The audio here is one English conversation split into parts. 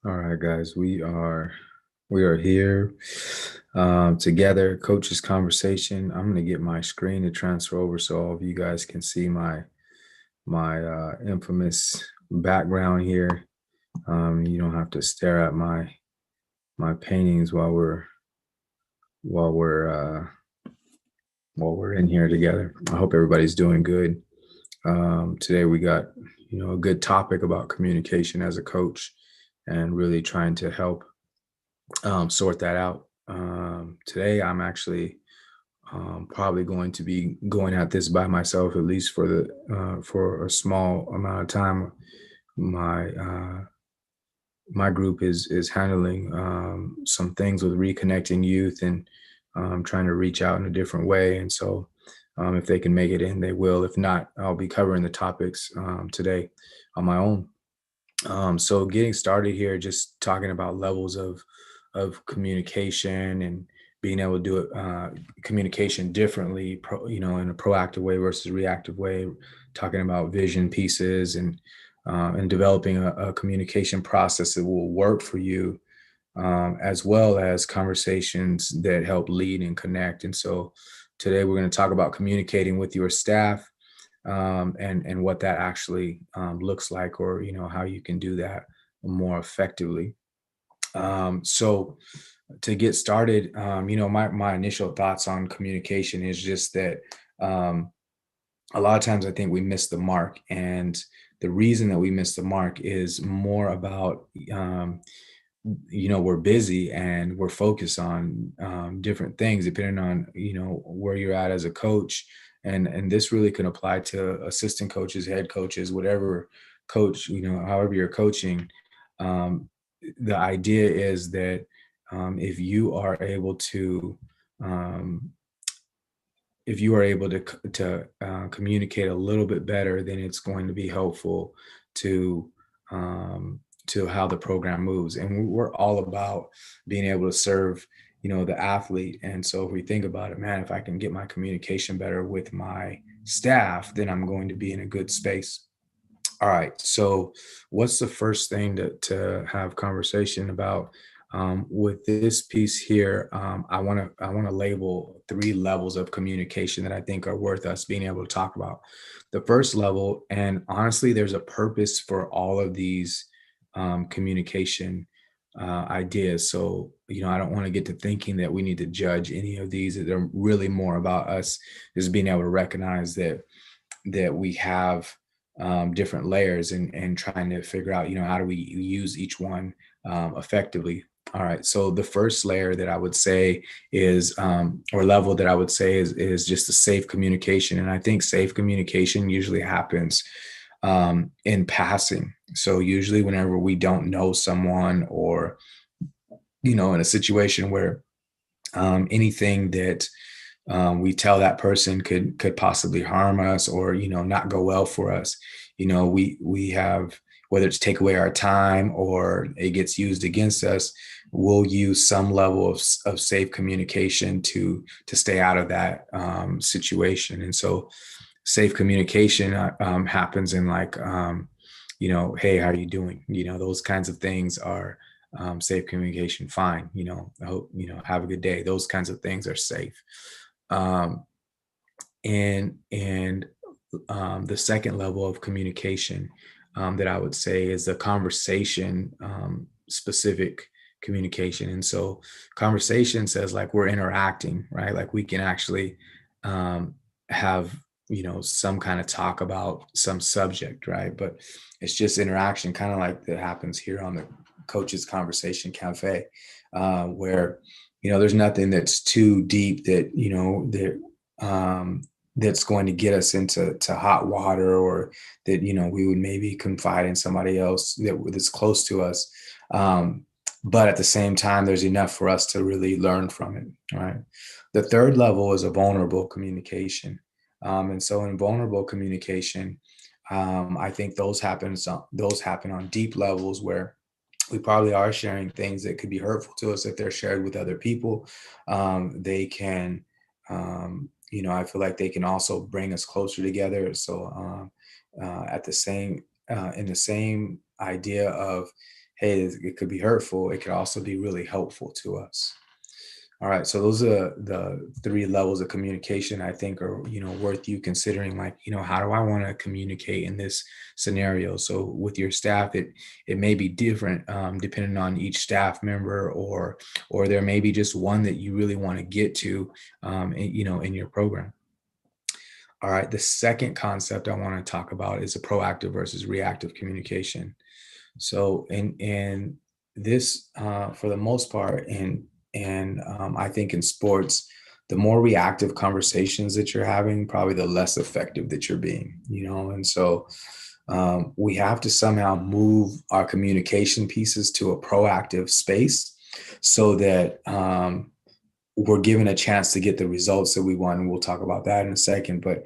All right, guys, we are here together. Coach's conversation. I'm gonna get my screen to transfer over so all of you guys can see my infamous background here. You don't have to stare at my paintings while we're uh, while we're in here together. I hope everybody's doing good. Today we got a good topic about communication as a coach and really trying to help sort that out. Today, I'm actually probably going to be going at this by myself, at least for a small amount of time. My group is handling some things with reconnecting youth and trying to reach out in a different way. And so, if they can make it in, they will. If not, I'll be covering the topics today on my own. So getting started here, just talking about levels of communication and being able to do it communication differently, in a proactive way versus reactive way. Talking about vision pieces and developing a communication process that will work for you, as well as conversations that help lead and connect. And so today we're going to talk about communicating with your staff, and what that actually looks like, or how you can do that more effectively. So to get started, my initial thoughts on communication is just that um, a lot of times I think we miss the mark, and the reason that we miss the mark is more about we're busy and we're focused on different things depending on where you're at as a coach. And this really can apply to assistant coaches, head coaches, whatever coach, however you're coaching. Um, the idea is that if you are able to um, communicate a little bit better, then it's going to be helpful to to how the program moves. And we're all about being able to serve, the athlete. And so if we think about it, man, if I can get my communication better with my staff, then I'm going to be in a good space. All right. So, what's the first thing to have conversation about with this piece here? I want to label three levels of communication that I think are worth us being able to talk about. The first level, and honestly, there's a purpose for all of these communication ideas. So, I don't want to get to thinking that we need to judge any of these. They're really more about us just being able to recognize that we have different layers, and trying to figure out, how do we use each one effectively. All right. So the first layer that I would say is, or level that I would say is just a safe communication. And I think safe communication usually happens in passing. So usually whenever we don't know someone, or, in a situation where anything that we tell that person could possibly harm us, or not go well for us. We have, whether it's take away our time or it gets used against us, we'll use some level of safe communication to stay out of that situation. And so safe communication happens in, like, hey, how are you doing? Those kinds of things are safe communication. Fine. I hope, have a good day. Those kinds of things are safe. um, and the second level of communication that I would say is the conversation specific communication. And so conversation says, like, we're interacting, right? Like, we can actually have, some kind of talk about some subject, right? But it's just interaction, kind of like that happens here on the Coaches Conversation Cafe, where there's nothing that's too deep that that's going to get us into hot water, or that we would maybe confide in somebody else that's close to us. But at the same time, there's enough for us to really learn from it. Right. The third level is a vulnerable communication. And so in vulnerable communication, I think those happen on deep levels, where we probably are sharing things that could be hurtful to us if they're shared with other people. They can, I feel like they can also bring us closer together. So, at the same, in the same idea of, hey, it could be hurtful, it could also be really helpful to us. All right, so those are the three levels of communication I think are, worth you considering. Like, how do I want to communicate in this scenario? So with your staff, it may be different depending on each staff member, or there may be just one that you really want to get to, in your program. All right, the second concept I want to talk about is a proactive versus reactive communication. So, in this, for the most part, and I think in sports, the more reactive conversations that you're having, probably the less effective that you're being. And so we have to somehow move our communication pieces to a proactive space so that we're given a chance to get the results that we want. And we'll talk about that in a second. But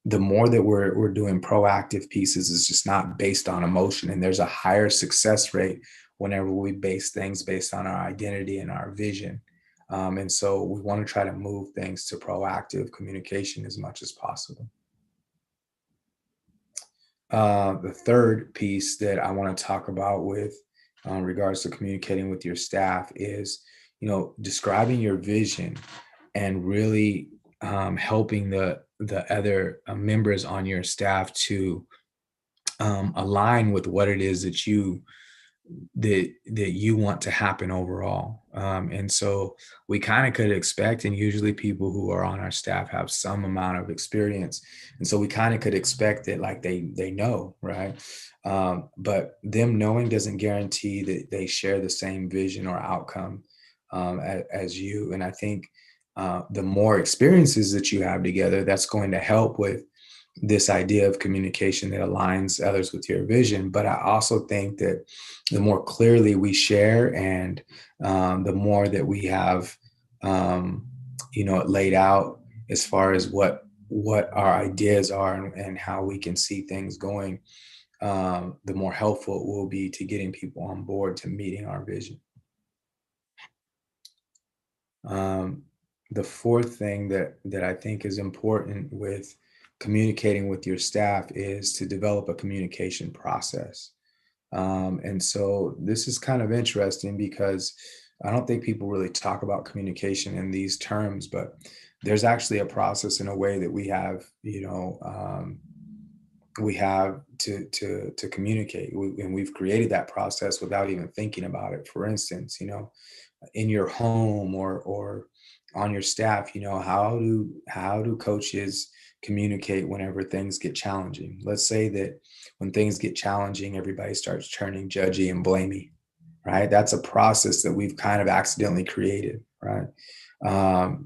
the more that we're doing proactive pieces, is just not based on emotion. And there's a higher success rate whenever we base things based on our identity and our vision. And so we want to try to move things to proactive communication as much as possible. The third piece that I want to talk about with regards to communicating with your staff is, describing your vision and really helping the other members on your staff to align with what it is that you want to happen overall. And so we kind of could expect, and usually people who are on our staff have some amount of experience, and so we kind of could expect that, like, they know, right? But them knowing doesn't guarantee that they share the same vision or outcome as you. And I think the more experiences that you have together, that's going to help with this idea of communication that aligns others with your vision. But I also think that the more clearly we share, and the more that we have, it laid out as far as what our ideas are, and how we can see things going, the more helpful it will be to getting people on board to meeting our vision. Um, the fourth thing that I think is important with communicating with your staff is to develop a communication process. And so this is kind of interesting because I don't think people really talk about communication in these terms, but there's actually a process and a way that we have to communicate. And we've created that process without even thinking about it. For instance, in your home, or on your staff, how do coaches communicate whenever things get challenging? Let's say that when things get challenging, everybody starts turning judgy and blamey, right? That's a process that we've kind of accidentally created, right?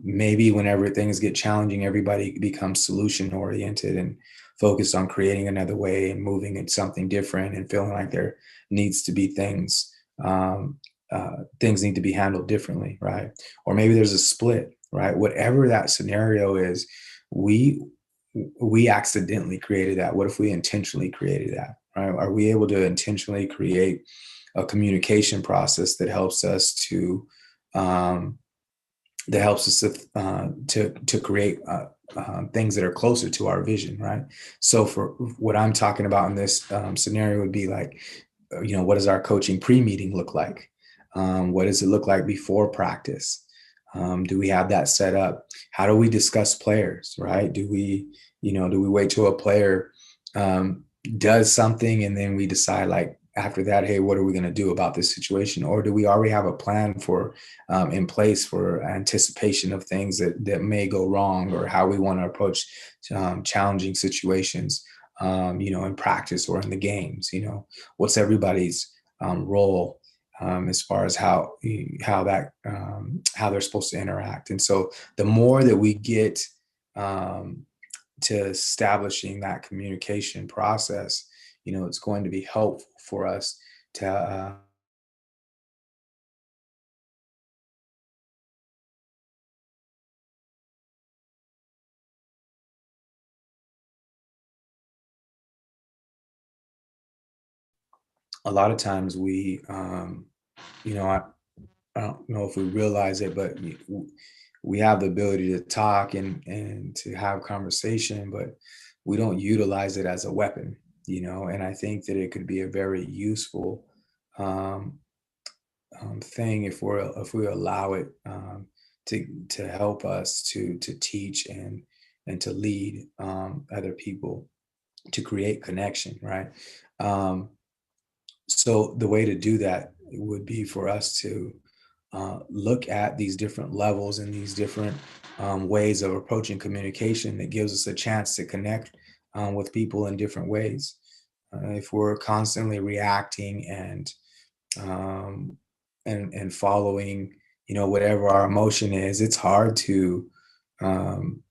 Maybe whenever things get challenging, everybody becomes solution oriented and focused on creating another way and moving in something different, and feeling like there needs to be things need to be handled differently, right? Or maybe there's a split, right? Whatever that scenario is, we we accidentally created that. What if we intentionally created that, right? Are we able to intentionally create a communication process that helps us um, to create things that are closer to our vision, right? So for what I'm talking about in this scenario would be like, what does our coaching pre-meeting look like? What does it look like before practice? Do we have that set up? How do we discuss players, right? Do we wait till a player um, does something and then we decide, like, after that, hey, what are we going to do about this situation? Or do we already have a plan in place for anticipation of things that may go wrong, or how we want to approach challenging situations, in practice or in the games? What's everybody's role, as far as how they're supposed to interact? And so the more that we get um, to establishing that communication process, it's going to be helpful for us to a lot of times I don't know if we realize it, but we have the ability to talk and to have conversation, but we don't utilize it as a weapon. And I think that it could be a very useful um, thing if we allow it to help us to teach and to lead other people to create connection, right? Um, so the way to do that would be for us to look at these different levels and these different ways of approaching communication that gives us a chance to connect with people in different ways. If we're constantly reacting um, and following, whatever our emotion is, it's hard to um,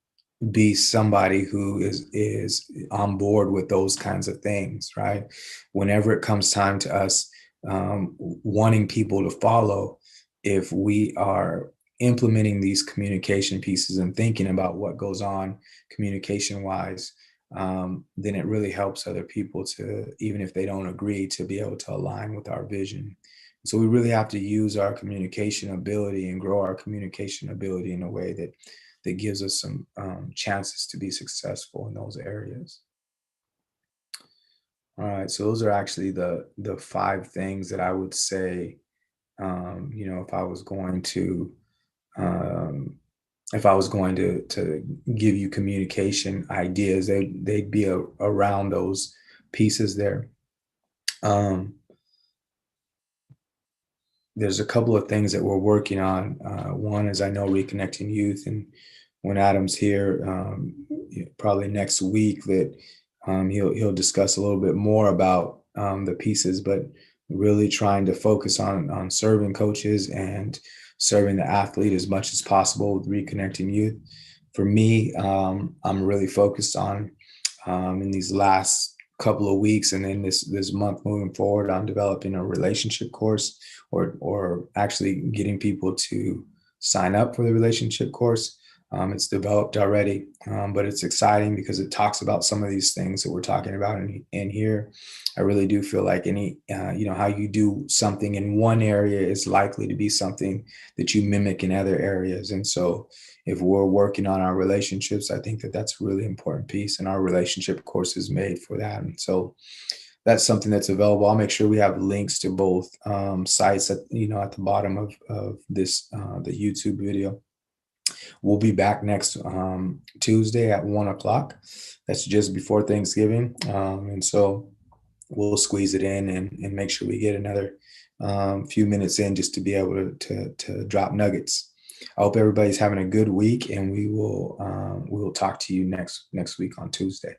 be somebody who is on board with those kinds of things, right? Whenever it comes time to us wanting people to follow, if we are implementing these communication pieces and thinking about what goes on communication wise, then it really helps other people to, even if they don't agree, to be able to align with our vision. So we really have to use our communication ability and grow our communication ability in a way that gives us some chances to be successful in those areas. All right, so those are actually the five things that I would say. If I was going to um, to give you communication ideas, they'd be around those pieces there. Um, there's a couple of things that we're working on. One is I know reconnecting youth, and when Adam's here, probably next week, that he'll discuss a little bit more about the pieces, but really trying to focus on serving coaches and serving the athlete as much as possible with reconnecting youth. For me, I'm really focused on in these last couple of weeks and then this month moving forward on developing a relationship course or actually getting people to sign up for the relationship course. It's developed already, but it's exciting because it talks about some of these things that we're talking about in here. I really do feel like how you do something in one area is likely to be something that you mimic in other areas. And so if we're working on our relationships, I think that that's a really important piece. And our relationship course is made for that. And so that's something that's available. I'll make sure we have links to both sites at the bottom of this the YouTube video. We'll be back next Tuesday at 1 o'clock. That's just before Thanksgiving, and so we'll squeeze it in and make sure we get another few minutes in just to be able to drop nuggets. I hope everybody's having a good week, and we will talk to you next week on Tuesday.